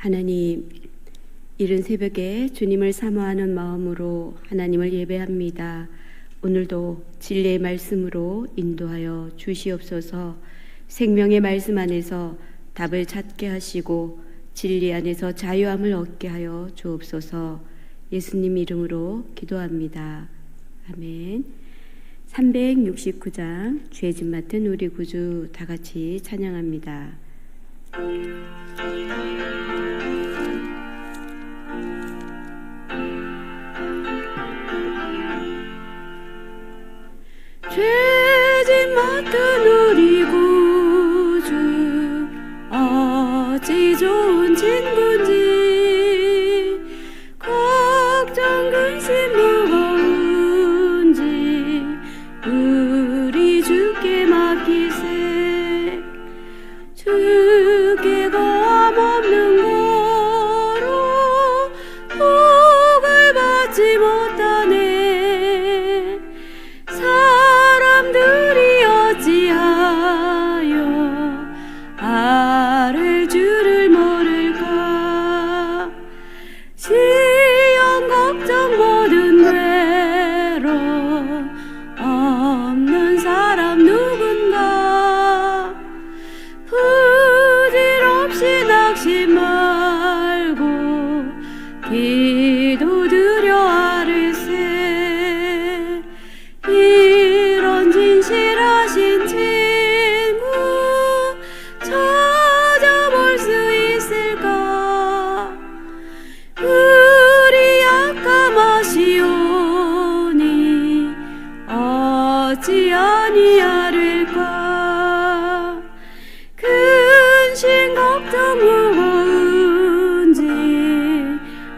하나님, 이른 새벽에 주님을 사모하는 마음으로 하나님을 예배합니다. 오늘도 진리의 말씀으로 인도하여 주시옵소서. 생명의 말씀 안에서 답을 찾게 하시고 진리 안에서 자유함을 얻게 하여 주옵소서. 예수님 이름으로 기도합니다. 아멘. 369장 죄짐 맡은 우리 구주 다 같이 찬양합니다. 죄짐 맡은 우리 구주 어찌 좋은 친구인지 걱정 근심 무거운지 우리 주께 맡기세. 주께 검 없는 거로 복을 받지 못하네. 사람들이 어찌하여 아를 줄을 모를까. 시험 걱정 모든 괴로 없는 사람 누군가. 부질없이 낙심 말고 기도드려 아르세. 이런 진실하신 친구 찾아볼 수 있을까. 우리 약함하시오니 어찌 아니하릴까. 근심 걱정 무거운지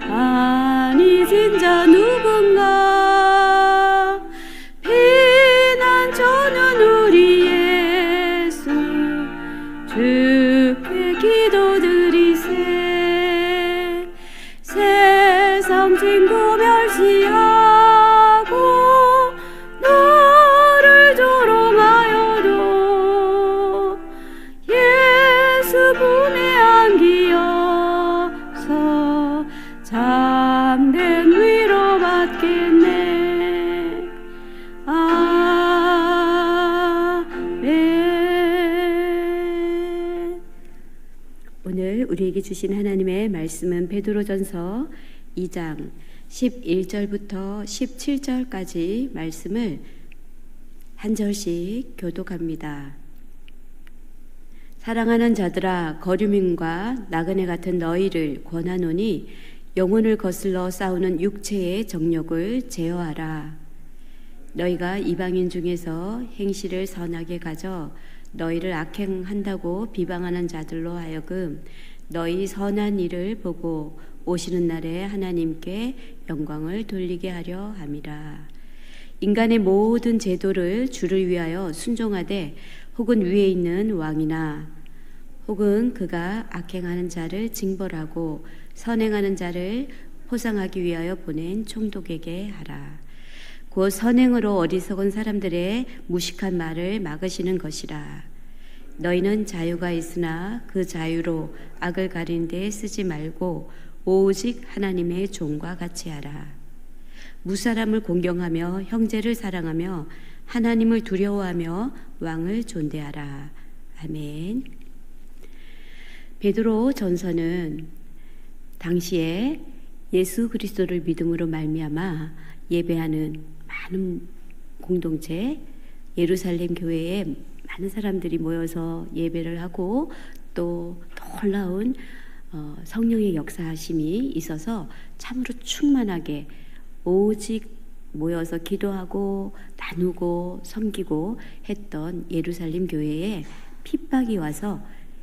아니 진짜 누군가. 피난처는 우리 예수 주께 기도드리세. 세상 친구 멸시하고 너를 조롱하여도 예수 품에 안기어서 참된 위로 받겠네. 아멘. 오늘 우리에게 주신 하나님의 말씀은 베드로전서 2장 11절부터 17절까지 말씀을 한 절씩 교독합니다. 사랑하는 자들아, 거류민과 나그네 같은 너희를 권하노니 영혼을 거슬러 싸우는 육체의 정욕을 제어하라. 너희가 이방인 중에서 행실을 선하게 가져 너희를 악행한다고 비방하는 자들로 하여금 너희 선한 일을 보고 오시는 날에 하나님께 영광을 돌리게 하려 함이라. 인간의 모든 제도를 주를 위하여 순종하되 혹은 위에 있는 왕이나 혹은 그가 악행하는 자를 징벌하고 선행하는 자를 포상하기 위하여 보낸 총독에게 하라. 곧 선행으로 어리석은 사람들의 무식한 말을 막으시는 것이라. 너희는 자유가 있으나 그 자유로 악을 가리는 데 쓰지 말고 오직 하나님의 종과 같이 하라. 무사람을 공경하며 형제를 사랑하며 하나님을 두려워하며 왕을 존대하라. 아멘. 베드로 전서는 당시에 예수 그리스도를 믿음으로 말미암아 예배하는 많은 공동체, 예루살렘 교회에 많은 사람들이 모여서 예배를 하고 또 놀라운 성령의 역사하심이 있어서 참으로 충만하게 오직 모여서 기도하고 나누고 섬기고 했던 예루살렘 교회에 핍박이 와서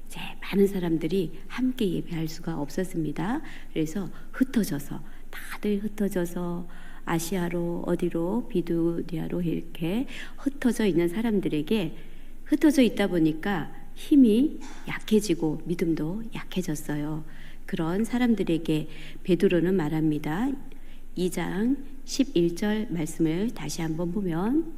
이제 많은 사람들이 함께 예배할 수가 없었습니다. 그래서 다들 흩어져서 아시아로 어디로 비두니아로 이렇게 흩어져 있는 사람들에게 흩어져 있다 보니까 힘이 약해지고 믿음도 약해졌어요. 그런 사람들에게 베드로는 말합니다. 2장 11절 말씀을 다시 한번 보면,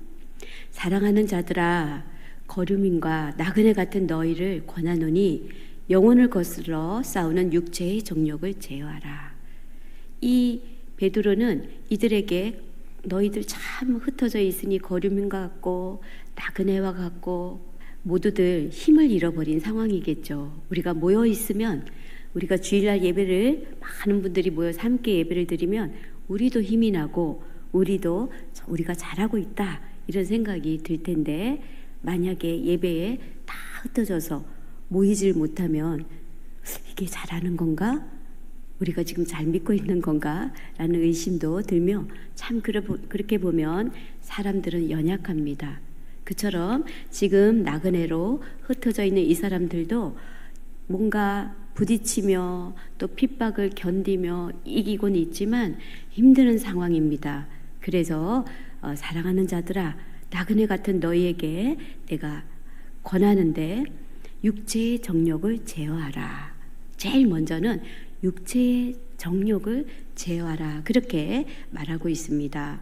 사랑하는 자들아, 거류민과 나그네 같은 너희를 권하노니 영혼을 거스러 싸우는 육체의 정욕을 제어하라. 이 베드로는 이들에게 너희들 참 흩어져 있으니 거류민과 같고 나그네와 같고 모두들 힘을 잃어버린 상황이겠죠. 우리가 모여 있으면, 우리가 주일날 예배를 많은 분들이 모여서 함께 예배를 드리면 우리도 힘이 나고 우리가 잘하고 있다 이런 생각이 들 텐데, 만약에 예배에 다 흩어져서 모이질 못하면 이게 잘하는 건가? 우리가 지금 잘 믿고 있는 건가? 라는 의심도 들며, 참 그렇게 보면 사람들은 연약합니다. 그처럼 지금 나그네로 흩어져 있는 이 사람들도 뭔가 부딪히며 또 핍박을 견디며 이기고는 있지만 힘드는 상황입니다. 그래서 사랑하는 자들아, 나그네 같은 너희에게 내가 권하는데 육체의 정욕을 제어하라. 제일 먼저는 육체의 정욕을 제어하라, 그렇게 말하고 있습니다.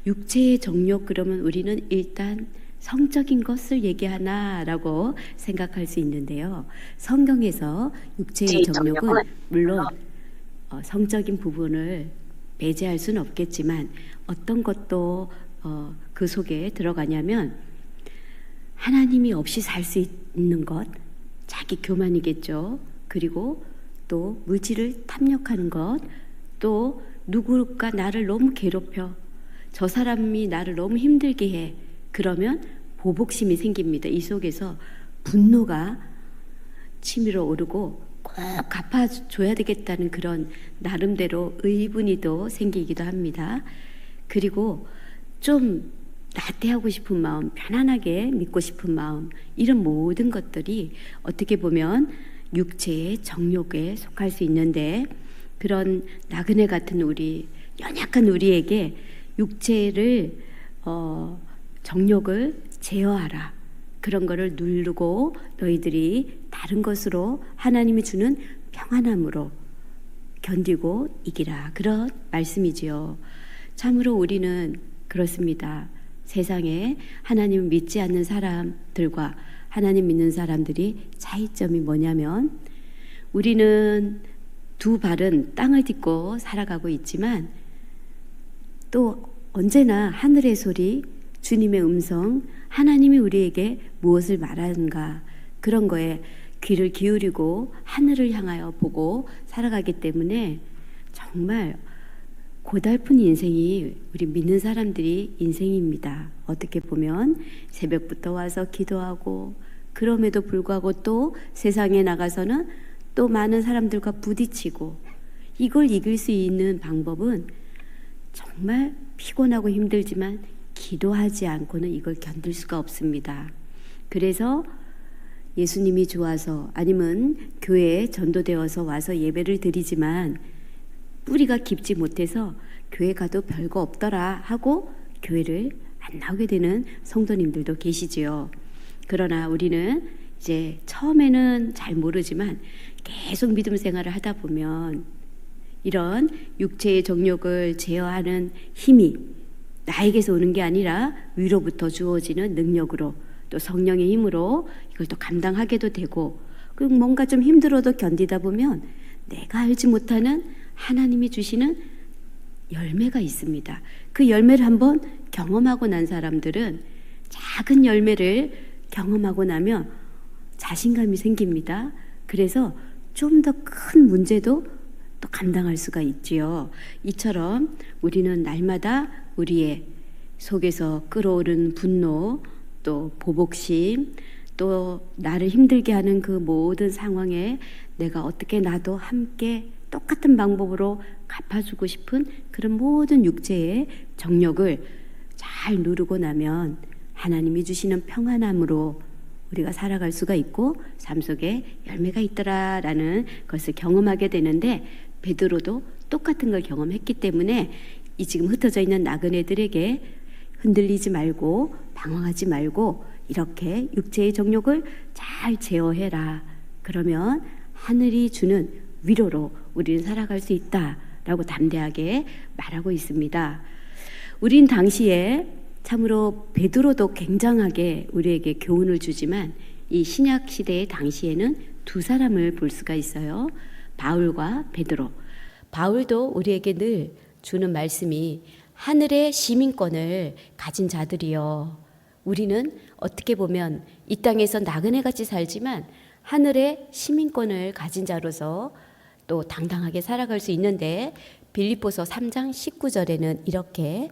육체의 정욕, 그러면 우리는 일단 성적인 것을 얘기하나라고 생각할 수 있는데요. 성경에서 육체의 정욕은 물론 성적인 부분을 배제할 수는 없겠지만 어떤 것도 그 속에 들어가냐면 하나님이 없이 살 수 있는 것, 자기 교만이겠죠. 그리고 또 물질을 탐욕하는 것, 또 누구가 나를 너무 괴롭혀, 저 사람이 나를 너무 힘들게 해, 그러면 보복심이 생깁니다. 이 속에서 분노가 치밀어 오르고 꼭 갚아줘야 되겠다는 그런 나름대로 의분이도 생기기도 합니다. 그리고 좀 나태하고 싶은 마음, 편안하게 믿고 싶은 마음, 이런 모든 것들이 어떻게 보면 육체의 정욕에 속할 수 있는데, 그런 나그네 같은 우리, 연약한 우리에게 육체를 정욕을 제어하라. 그런 거를 누르고 너희들이 다른 것으로 하나님이 주는 평안함으로 견디고 이기라. 그런 말씀이지요. 참으로 우리는 그렇습니다. 세상에 하나님을 믿지 않는 사람들과 하나님 믿는 사람들이 차이점이 뭐냐면, 우리는 두 발은 땅을 딛고 살아가고 있지만 또 언제나 하늘의 소리, 주님의 음성, 하나님이 우리에게 무엇을 말하는가, 그런 거에 귀를 기울이고 하늘을 향하여 보고 살아가기 때문에 정말 고달픈 인생이 우리 믿는 사람들이 인생입니다. 어떻게 보면 새벽부터 와서 기도하고, 그럼에도 불구하고 또 세상에 나가서는 또 많은 사람들과 부딪히고, 이걸 이길 수 있는 방법은 정말 피곤하고 힘들지만 기도하지 않고는 이걸 견딜 수가 없습니다. 그래서 예수님이 좋아서, 아니면 교회에 전도되어서 와서 예배를 드리지만 뿌리가 깊지 못해서 교회 가도 별거 없더라 하고 교회를 안 나오게 되는 성도님들도 계시지요. 그러나 우리는 이제 처음에는 잘 모르지만 계속 믿음 생활을 하다 보면 이런 육체의 정욕을 제어하는 힘이 나에게서 오는 게 아니라 위로부터 주어지는 능력으로, 또 성령의 힘으로 이걸 또 감당하게도 되고, 그리고 뭔가 좀 힘들어도 견디다 보면 내가 알지 못하는 하나님이 주시는 열매가 있습니다. 그 열매를 한번 경험하고 난 사람들은, 작은 열매를 경험하고 나면 자신감이 생깁니다. 그래서 좀 더 큰 문제도 또 감당할 수가 있지요. 이처럼 우리는 날마다 우리의 속에서 끓어오른 분노, 또 보복심, 또 나를 힘들게 하는 그 모든 상황에 내가 어떻게 나도 함께 똑같은 방법으로 갚아주고 싶은 그런 모든 육체의 정욕을 잘 누르고 나면 하나님이 주시는 평안함으로 우리가 살아갈 수가 있고 삶 속에 열매가 있더라라는 것을 경험하게 되는데, 베드로도 똑같은 걸 경험했기 때문에 이 지금 흩어져 있는 나그네들에게 흔들리지 말고 방황하지 말고 이렇게 육체의 정욕을 잘 제어해라. 그러면 하늘이 주는 위로로 우리는 살아갈 수 있다라고 담대하게 말하고 있습니다. 우린 당시에 참으로 베드로도 굉장하게 우리에게 교훈을 주지만 이 신약 시대의 당시에는 두 사람을 볼 수가 있어요. 바울과 베드로. 바울도 우리에게 늘 주는 말씀이 하늘의 시민권을 가진 자들이요. 우리는 어떻게 보면 이 땅에서 나그네같이 살지만 하늘의 시민권을 가진 자로서 또 당당하게 살아갈 수 있는데, 빌립보서 3장 19절에는 이렇게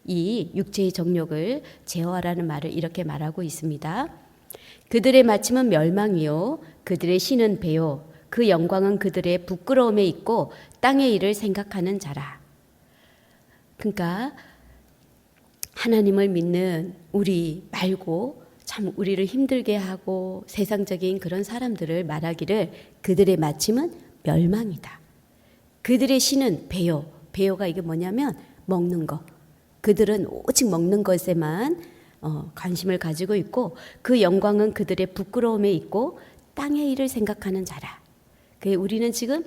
이 육체의 정욕을 제어하라는 말을 이렇게 말하고 있습니다. 그들의 마침은 멸망이요 그들의 신은 배요 그 영광은 그들의 부끄러움에 있고 땅의 일을 생각하는 자라. 그러니까 하나님을 믿는 우리 말고 참 우리를 힘들게 하고 세상적인 그런 사람들을 말하기를 그들의 마침은 멸망이다. 그들의 신은 배요. 배요가 이게 뭐냐면 먹는 거. 그들은 오직 먹는 것에만 관심을 가지고 있고 그 영광은 그들의 부끄러움에 있고 땅의 일을 생각하는 자라. 우리는 지금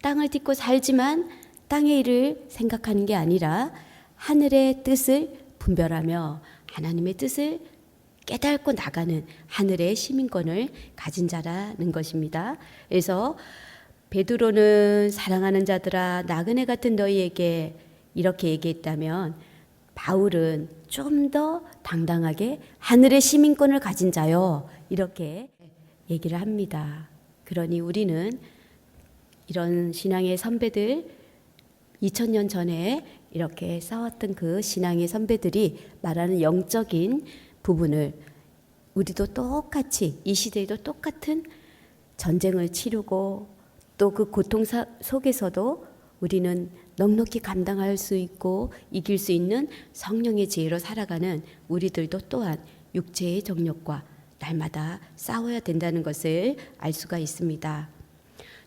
땅을 딛고 살지만 땅의 일을 생각하는 게 아니라 하늘의 뜻을 분별하며 하나님의 뜻을 깨닫고 나가는 하늘의 시민권을 가진 자라는 것입니다. 그래서 베드로는 사랑하는 자들아 나그네 같은 너희에게 이렇게 얘기했다면, 바울은 좀 더 당당하게 하늘의 시민권을 가진 자요 이렇게 얘기를 합니다. 그러니 우리는 이런 신앙의 선배들, 2000년 전에 이렇게 싸웠던 그 신앙의 선배들이 말하는 영적인 부분을 우리도 똑같이 이 시대에도 똑같은 전쟁을 치르고 또 그 고통 속에서도 우리는 넉넉히 감당할 수 있고 이길 수 있는 성령의 지혜로 살아가는 우리들도 또한 육체의 정욕과 날마다 싸워야 된다는 것을 알 수가 있습니다.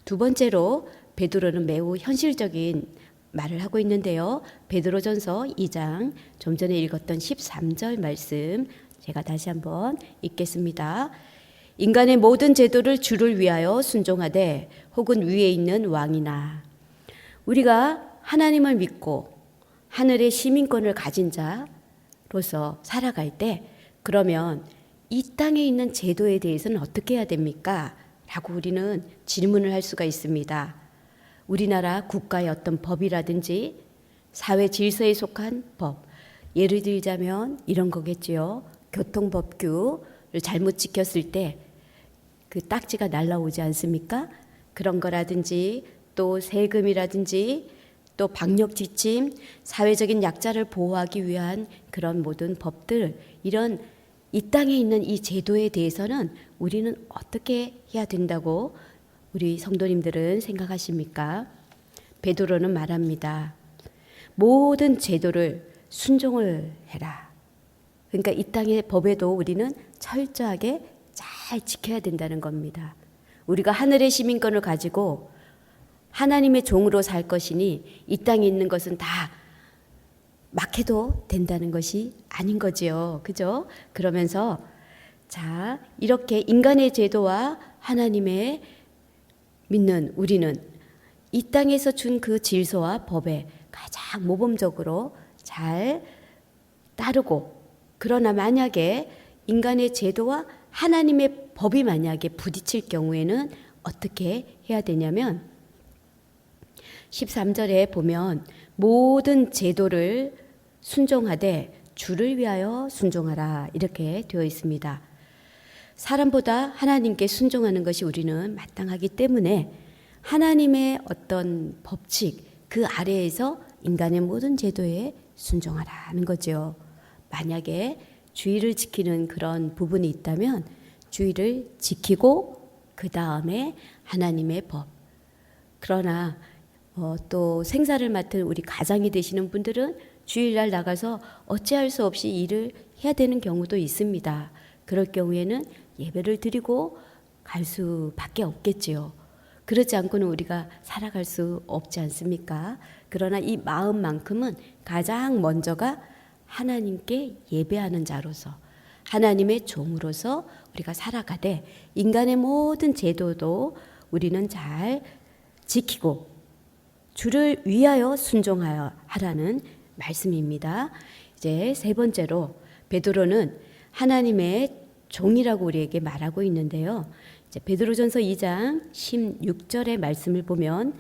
두 번째로 베드로는 매우 현실적인 말을 하고 있는데요. 베드로전서 2장 좀 전에 읽었던 13절 말씀 제가 다시 한번 읽겠습니다. 인간의 모든 제도를 주를 위하여 순종하되 혹은 위에 있는 왕이나. 우리가 하나님을 믿고 하늘의 시민권을 가진 자로서 살아갈 때 그러면 이 땅에 있는 제도에 대해서는 어떻게 해야 됩니까? 라고 우리는 질문을 할 수가 있습니다. 우리나라 국가의 어떤 법이라든지 사회 질서에 속한 법, 예를 들자면 이런 거겠지요. 교통법규를 잘못 지켰을 때 그 딱지가 날라오지 않습니까? 그런 거라든지 또 세금이라든지 또 방역 지침, 사회적인 약자를 보호하기 위한 그런 모든 법들, 이런 이 땅에 있는 이 제도에 대해서는 우리는 어떻게 해야 된다고 우리 성도님들은 생각하십니까? 베드로는 말합니다. 모든 제도를 순종을 해라. 그러니까 이 땅의 법에도 우리는 철저하게 잘 지켜야 된다는 겁니다. 우리가 하늘의 시민권을 가지고 하나님의 종으로 살 것이니 이 땅에 있는 것은 다 막 해도 된다는 것이 아닌 거지요. 그죠? 그러면서 자, 이렇게 인간의 제도와 하나님의 믿는 우리는 이 땅에서 준 그 질서와 법에 가장 모범적으로 잘 따르고, 그러나 만약에 인간의 제도와 하나님의 법이 만약에 부딪힐 경우에는 어떻게 해야 되냐면 13절에 보면 모든 제도를 순종하되 주를 위하여 순종하라 이렇게 되어 있습니다. 사람보다 하나님께 순종하는 것이 우리는 마땅하기 때문에 하나님의 어떤 법칙 그 아래에서 인간의 모든 제도에 순종하라는 거죠. 만약에 주의를 지키는 그런 부분이 있다면 주의를 지키고 그 다음에 하나님의 법. 그러나 또 생사를 맡은 우리 가장이 되시는 분들은 주일날 나가서 어찌할 수 없이 일을 해야 되는 경우도 있습니다. 그럴 경우에는 예배를 드리고 갈 수밖에 없겠지요. 그렇지 않고는 우리가 살아갈 수 없지 않습니까? 그러나 이 마음만큼은 가장 먼저가 하나님께 예배하는 자로서 하나님의 종으로서 우리가 살아가되 인간의 모든 제도도 우리는 잘 지키고 주를 위하여 순종하여 하라는 말씀입니다. 이제 세 번째로 베드로는 하나님의 종이라고 우리에게 말하고 있는데요. 베드로전서 2장 16절의 말씀을 보면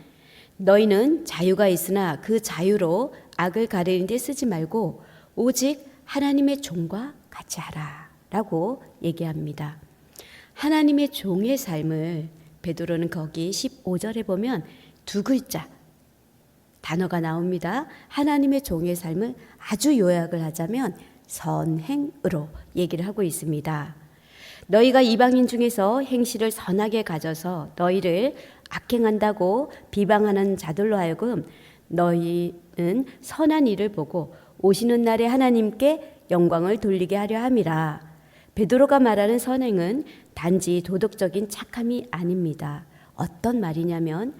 너희는 자유가 있으나 그 자유로 악을 가리는 데 쓰지 말고 오직 하나님의 종과 같이 하라 라고 얘기합니다. 하나님의 종의 삶을 베드로는 거기 15절에 보면 두 글자 단어가 나옵니다. 하나님의 종의 삶을 아주 요약을 하자면 선행으로 얘기를 하고 있습니다. 너희가 이방인 중에서 행실을 선하게 가져서 너희를 악행한다고 비방하는 자들로 하여금 너희는 선한 일을 보고 오시는 날에 하나님께 영광을 돌리게 하려 함이라. 베드로가 말하는 선행은 단지 도덕적인 착함이 아닙니다. 어떤 말이냐면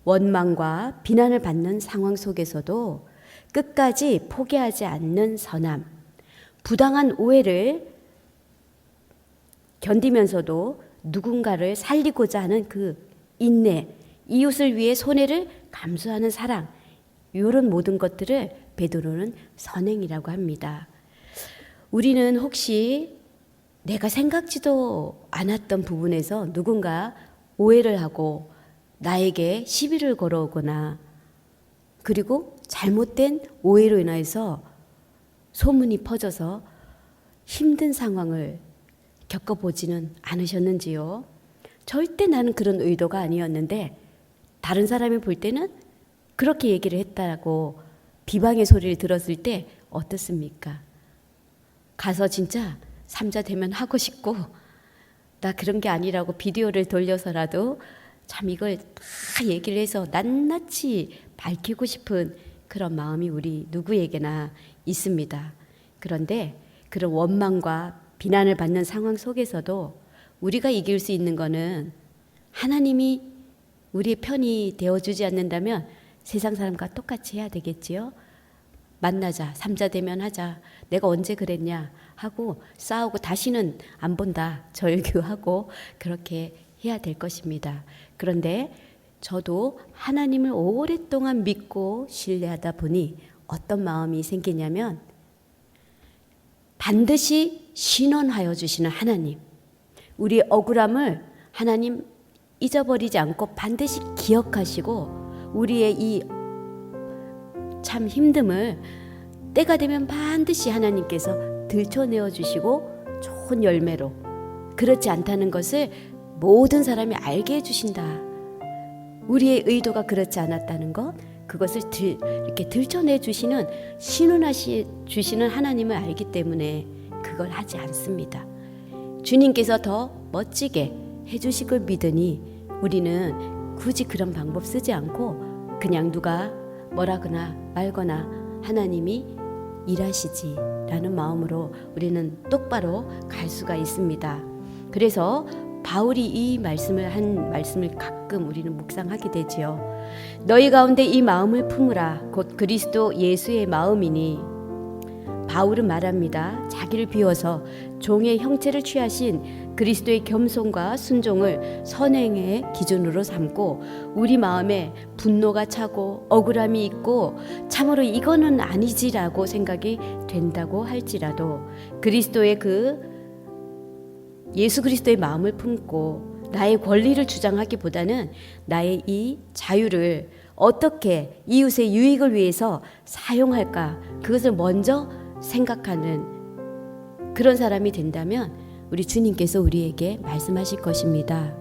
원망과 비난을 받는 상황 속에서도 끝까지 포기하지 않는 선함, 부당한 오해를 견디면서도 누군가를 살리고자 하는 그 인내, 이웃을 위해 손해를 감수하는 사랑, 이런 모든 것들을 베드로는 선행이라고 합니다. 우리는 혹시 내가 생각지도 않았던 부분에서 누군가 오해를 하고 나에게 시비를 걸어오거나 그리고 잘못된 오해로 인해서 소문이 퍼져서 힘든 상황을 겪어보지는 않으셨는지요? 절대 나는 그런 의도가 아니었는데 다른 사람이 볼 때는 그렇게 얘기를 했다고 비방의 소리를 들었을 때 어떻습니까? 가서 진짜 삼자 대면 하고 싶고 나 그런 게 아니라고 비디오를 돌려서라도 참 이걸 다 얘기를 해서 낱낱이 밝히고 싶은 그런 마음이 우리 누구에게나 있습니다. 그런데 그런 원망과 비난을 받는 상황 속에서도 우리가 이길 수 있는 거는 하나님이 우리의 편이 되어주지 않는다면 세상 사람과 똑같이 해야 되겠지요. 만나자, 삼자대면하자, 내가 언제 그랬냐 하고 싸우고 다시는 안 본다, 절규하고 그렇게 해야 될 것입니다. 그런데 저도 하나님을 오랫동안 믿고 신뢰하다 보니 어떤 마음이 생기냐면 반드시 신원하여 주시는 하나님, 우리의 억울함을 하나님 잊어버리지 않고 반드시 기억하시고 우리의 이 참 힘듦을 때가 되면 반드시 하나님께서 들춰내어 주시고 좋은 열매로, 그렇지 않다는 것을 모든 사람이 알게 해주신다. 우리의 의도가 그렇지 않았다는 것, 그것을 이렇게 들춰내 주시는, 신원하시 주시는 하나님을 알기 때문에 그걸 하지 않습니다. 주님께서 더 멋지게 해주실 걸 믿으니 우리는 굳이 그런 방법 쓰지 않고 그냥 누가 뭐라거나 말거나 하나님이 일하시지 라는 마음으로 우리는 똑바로 갈 수가 있습니다. 그래서 바울이 이 말씀을 가끔 우리는 묵상하게 되지요. 너희 가운데 이 마음을 품으라. 곧 그리스도 예수의 마음이니. 바울은 말합니다. 자기를 비워서 종의 형체를 취하신 그리스도의 겸손과 순종을 선행의 기준으로 삼고 우리 마음에 분노가 차고 억울함이 있고 참으로 이거는 아니지라고 생각이 된다고 할지라도 그리스도의 예수 그리스도의 마음을 품고 나의 권리를 주장하기보다는 나의 이 자유를 어떻게 이웃의 유익을 위해서 사용할까, 그것을 먼저 생각하는 그런 사람이 된다면 우리 주님께서 우리에게 말씀하실 것입니다.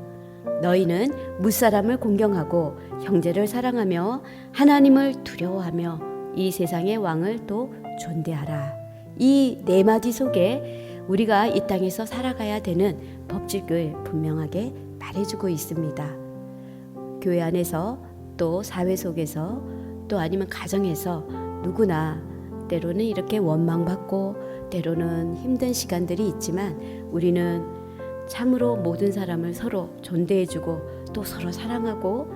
너희는 무사람을 공경하고 형제를 사랑하며 하나님을 두려워하며 이 세상의 왕을 또 존대하라. 이 네 마디 속에 우리가 이 땅에서 살아가야 되는 법칙을 분명하게 말해주고 있습니다. 교회 안에서 또 사회 속에서 또 아니면 가정에서 누구나 때로는 이렇게 원망받고 때로는 힘든 시간들이 있지만 우리는 참으로 모든 사람을 서로 존대해주고 또 서로 사랑하고,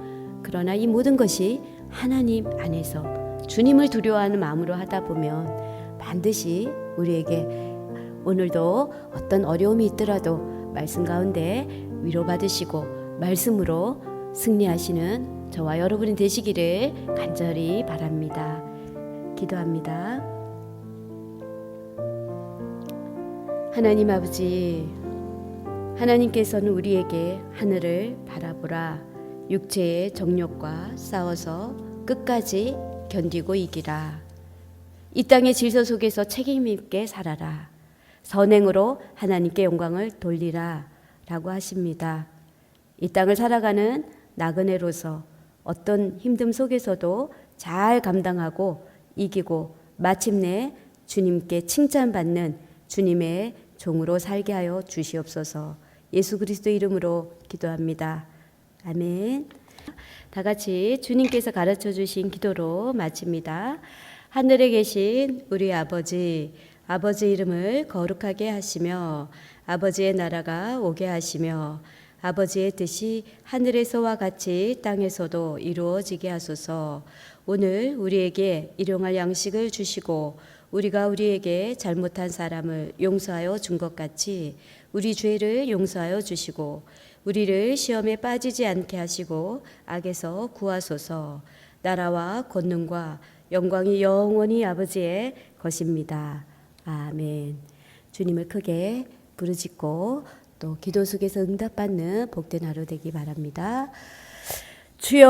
그러나 이 모든 것이 하나님 안에서 주님을 두려워하는 마음으로 하다 보면 반드시 우리에게 오늘도 어떤 어려움이 있더라도 말씀 가운데 위로받으시고 말씀으로 승리하시는 저와 여러분이 되시기를 간절히 바랍니다. 기도합니다. 하나님 아버지, 하나님께서는 우리에게 하늘을 바라보라. 육체의 정욕과 싸워서 끝까지 견디고 이기라. 이 땅의 질서 속에서 책임 있게 살아라. 선행으로 하나님께 영광을 돌리라 라고 하십니다. 이 땅을 살아가는 나그네로서 어떤 힘듦 속에서도 잘 감당하고 이기고 마침내 주님께 칭찬받는 주님의 종으로 살게 하여 주시옵소서. 예수 그리스도 이름으로 기도합니다. 아멘. 다 같이 주님께서 가르쳐 주신 기도로 마칩니다. 하늘에 계신 우리 아버지, 아버지 이름을 거룩하게 하시며 아버지의 나라가 오게 하시며 아버지의 뜻이 하늘에서와 같이 땅에서도 이루어지게 하소서. 오늘 우리에게 일용할 양식을 주시고 우리가 우리에게 잘못한 사람을 용서하여 준 것 같이 우리 죄를 용서하여 주시고 우리를 시험에 빠지지 않게 하시고 악에서 구하소서. 나라와 권능과 영광이 영원히 아버지의 것입니다. 아멘. 주님을 크게 부르짖고 또 기도 속에서 응답받는 복된 하루 되기 바랍니다. 주여